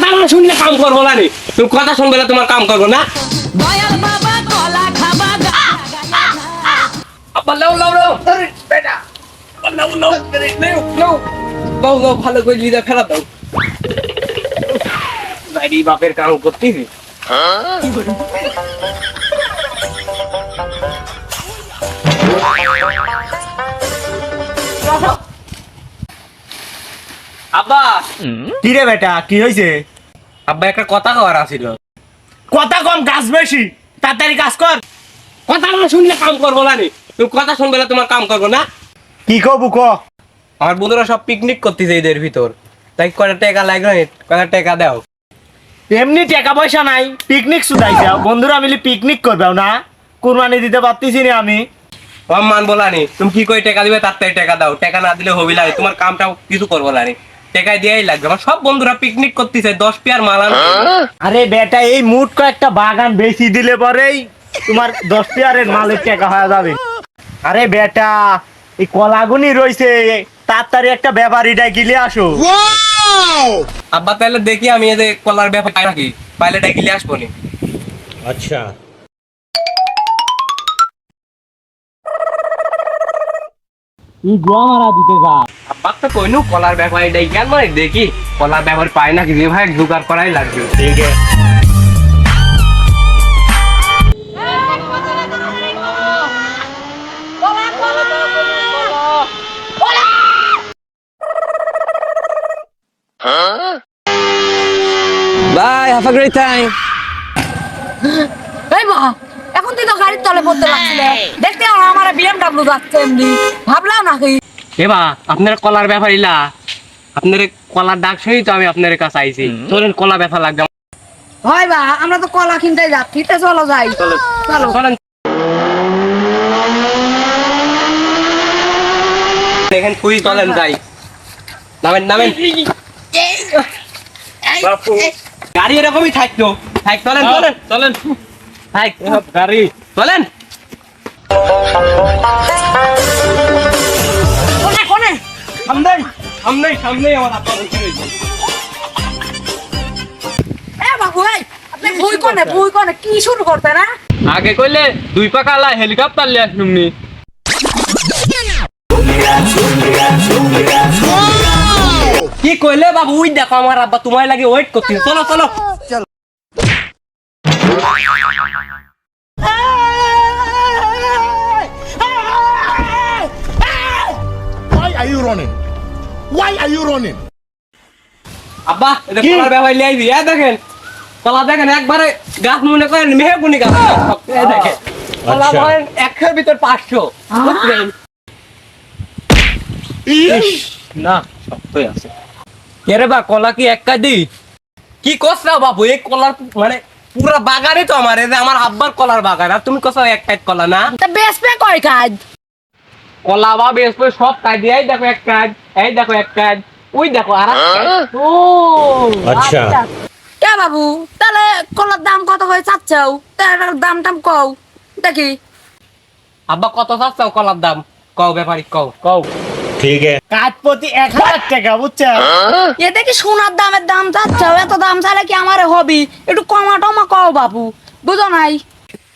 কথা না শুনলে কাম করবো না রে। তুমি কথা শুনবে না, তোমার কাম করবো না। দয়াল বাবা কলা খাবা আব্বা লাও লাও লাও, আরে বেটা আব্বা লাও লাও, আরে লাও লাও লাও লাও, ভালো করে লিদা ফেলা দাও। বাইরে বাপের কাম করতেছি। আব্বা কি রে বেটা, কি হয়েছে? আব্বা একটা কথা কওয়ার আছিল। কথা কম, কাজ বেশি, তাড়াতাড়ি কাজ কর। কথা না শুনলে কাম করবো না রে। তুমি কথা শুনবে না, তোমার কাম করবো না। কি কবু ক? আমার বন্ধুরা সব পিকনিক করতেছে এদের ভিতর, তাই কয়টা টাকা লাগবে, কয়টা টাকা দাও। এমনি টাকা পয়সা নাই, পিকনিক শুধাইছে, বন্ধুরা মিলে পিকনিক করবে না, কুরবানি দিতে পারতেছি না আমি। মান বলা নি, তুমি কি করে টাকা দিবে, তার তাই টাকা দাও। টাকা না দিলে হবি লাগে, তোমার কামটাও কিছু করবো না রে। টাকা দিয়েই লাগবে। আমার সব বন্ধুরা পিকনিক করতেছে, 10 পেয়ার মাল আনো। আরে বেটা, এই মুট কয়েকটা বাগান বেশি দিলে পরেই তোমার 10 পেয়ারের মালের টাকা হয়ে যাবে। আরে বেটা, এই কলাগুনি রয়েছে, তাড়াতাড়ি একটা ব্যাপারীটা গিলে আসো। আব্বা তাহলে দেখি আমি এদের কলার ব্যাপার পাই নাকি, পাইলে ডাকিলে আসবো নি। আচ্ছা, আব্বা তো কইনু কলার ব্যাপার এটাই কেন, মানে দেখি কলার ব্যাপার পাই নাকি, যে ভাই জোগাড় করাই লাগবে। ঠিক আছে। Bye, have a great time. এই মা, এখন তুই তো গাড়ির তলে পড়তে লাগছিলে, দেখতে আমার বিএমডব্লিউ যাচ্ছে এমনি, ভাবলাম নাকি এবা আপনার কলার ব্যাপার ইলা, আপনার কলার ডাক শুনি তো আমি আপনার কাছে আইছি। চলেন, কলা ব্যাপার লাগবে। হয় বা, আমরা তো কলা কিনতে যাচ্ছি, তো চলো যাই। চলো চলেন, দেখেন কুই, চলেন যাই। নামেন নামেন, গাড়ি এরকমই থাকতো। থাক, চলেন চলেন চলেন, থাক গাড়ি, চলেন। কোনে কোনে সামনেই সামনেই সামনেই আমার আব্বা বসে রয়েছে। এ বাবু, এই আপনি ভুই কোনে কি শুরু করতে না? আগে কইলে 2 পাকা লা হেলিকপ্টার লিয়ে আসনুমনি। কি কইলে বাবু, ওই দেখো আমার আব্বা তোমার লাগে ওয়েট করতেছে। চলো চলো। Why are you running? Why are you running? আব্বা এটা কলার ব্যাপার লিয়ে আইবি। দেখেন কলা, দেখেন একবারে গাছ মনে করেন মেহগুনি গাছ। এই দেখেন কলা ধরেন 100 ভিতর 500। বুঝলেন? না, শক্তই আছে। এরে বা, কলা কি এক কাদি? কি কসরা বাবু, এই কলার মানে পুরা বাগানই তো আমার, এই যে আমার আব্বার কলার বাগান, আর তুমি কসা এক কাজ কলা না? তা বেসপে কয় কাজ? কলা বা বেসবে সব কাজ। এই দেখো এক কাজ, এই দেখো এক কাজ, ওই দেখো আর এক কাজ। ও আচ্ছা। কে বাবু, তাহলে কলার দাম কত করে চাচ্ছাও? তার দাম টাম কও দেখি। আব্বা কত চাচ্ছাও কলার দাম? কও ব্যাপারী, কও কও। ঠিক আছে, কাজ প্রতি 1000 টাকা, বুঝছো? এ দেখি সোনার দামের দাম চাচ্ছাও, এত দাম চাইলে কি আমার হবি? একটু কমা টমা কও বাবু, বুঝো নাই?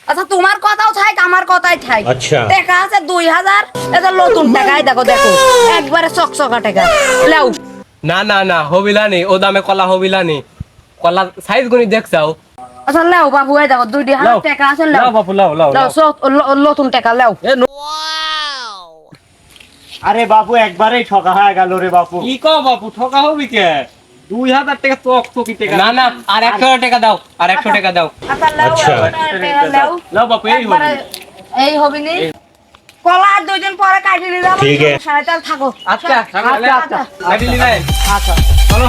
আচ্ছা, তোমার কথাও থাক, আমার কথাই থাক। আচ্ছা। টাকা আছে 2000, এটা নতুন টাকাই দেখো দেখো, একবারে চকচকা টাকা লাও। না না না, হবিলানি, ও দামে কলা হবিলানি। কলা সাইজ গুনি দেখছাও? আচ্ছা লাও বাবু, এই দেখো 2000 টাকা আছে, লাও বাপু লাও লাও লাও, নতুন টাকা লাও। আরে বাপু, একবারেই ঠকা হয়ে গেল রে বাপু। কি কও বাপু, ঠকা হবি কে? 2000 টাকা চকচকি টাকা। না না, আর 100 টাকা দাও, আর 100 টাকা দাও। আচ্ছা লাও, আচ্ছা। লাও লাও বাপু, এই একবারে, হবি। এই হবি নি কলা, আর 2 দিন পরে কাটি নিয়ে যাবো। ঠিক আছে। সাড়ে চার থাকো। আচ্ছা আচ্ছা, আচ্ছা। গাড়ি নিয়ে আচ্ছা চলো।